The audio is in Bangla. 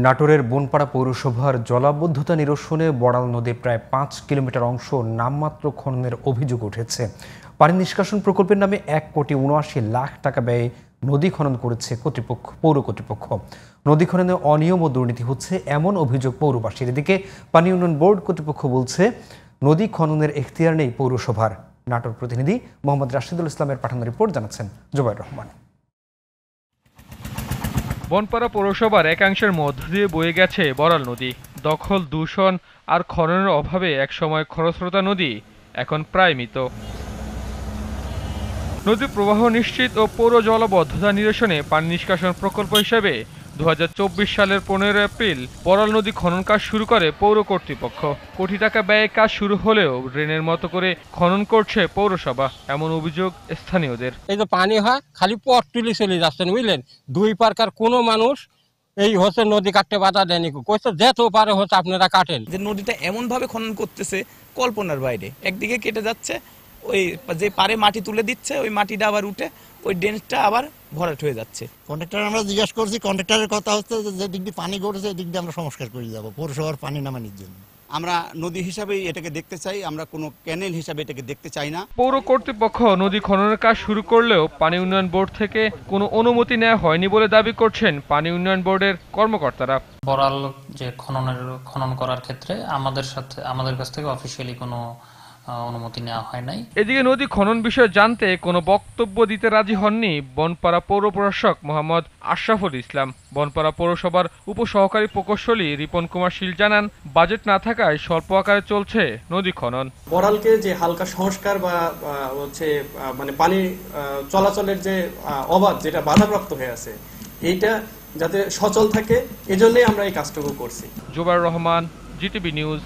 নাটোরের বনপাড়া পৌরসভার জলাবদ্ধতা নিরসনে বড়াল নদীর প্রায় ৫ কিলোমিটার অংশ নামমাত্র খননের অভিযোগ উঠেছে। পানি নিষ্কাশন প্রকল্পের নামে ১,৭৯,০০,০০০ টাকা ব্যয়ে নদী খনন করেছে পৌর কর্তৃপক্ষ। নদী খননে অনিয়ম ও দুর্নীতি হচ্ছে এমন অভিযোগ পৌরবাসীর। এদিকে পানি উন্নয়ন বোর্ড কর্তৃপক্ষ বলছে নদী খননের এখতিয়ার নেই পৌরসভার। নাটোর প্রতিনিধি মোহাম্মদ রাশিদুল ইসলামের পাঠানো রিপোর্ট জানাচ্ছেন জুবাইর রহমান। বনপাড়া পৌরসভার একাংশের মধ্য দিয়ে বয়ে গেছে বড়াল নদী। দখল, দূষণ আর খননের অভাবে একসময় খরস্রোতা নদী এখন প্রায় মৃত। নদীর প্রবাহ নিশ্চিত ও পৌর জলাবদ্ধতা নিরসনে পানি নিষ্কাশন প্রকল্প হিসেবে ২০২৪ সালের ১৫ এপ্রিল বড়াল নদী খনন কাজ শুরু করে পৌর কর্তৃপক্ষ। কোটি টাকা ব্যয়ে কাজ শুরু হলেও ড্রেনের মতো করে খনন করছে পৌরসভা, এমন অভিযোগ স্থানীয়দের। এই যে পানি হয় খালি পথ তুলে চলে যাচ্ছেন, বুঝলেন। দুই পারকার কোনো মানুষ এই হচ্ছে নদী কাটতে বাধা দেয়নি, কইছে যেত পারে হচ্ছে আপনারা কাটেন। যে নদীটা এমন ভাবে খনন করতেছে কল্পনার বাইরে। একদিকে কেটে যাচ্ছে, ওই যে পারে মাটি তুলে দিচ্ছে, ওই মাটিটা আবার উঠে ওই ড্রেনটা আবার ভরাট হয়ে যাচ্ছে। কন্ট্রাক্টর আমরা জিজ্ঞাসা করছি, কন্ট্রাক্টরের কথা হচ্ছে যে দিক দিয়ে পানি গড়েছে এই দিক দিয়ে আমরা সংস্কার করে যাবো পৌরসভার পানি নামানোর জন্য। আমরা নদী হিসাবেই এটাকে দেখতে চাই, আমরা কোনো ক্যানেল হিসাবে এটাকে দেখতে চাই না। পৌর কর্তৃপক্ষ নদী খননের কাজ শুরু করলেও পানি উন্নয়ন বোর্ড থেকে কোনো অনুমতি নেওয়া হয়নি বলে দাবি করছেন পানি উন্নয়ন বোর্ডের কর্মকর্তারা। বড়াল যে খনন করার ক্ষেত্রে আমাদের কাছ থেকে অফিসিয়ালি কোনো অনুমতি নেওয়া হয় নাই। এদিকে নদী খনন বিষয়ে জানতে কোনো বক্তব্য দিতে রাজি হননি বনপাড়া পৌর প্রশাসক মোহাম্মদ আশরাফুল ইসলাম। বনপাড়া পৌরসভার উপসহকারী প্রকৌশলী রিপন কুমার শীল জানান, বাজেট না থাকায় স্বল্প আকারে চলছে নদী খনন। বড়ালকে যে হালকা সংস্কার বা হচ্ছে মানে পানি চলাচলের যে অবাধ যেটা বাধাপ্রাপ্ত হয়ে আছে, এইটা যাতে সচল থাকে, এজন্যই আমরা এই কাজটুকু করছি। Zubair Rahman, GTV news.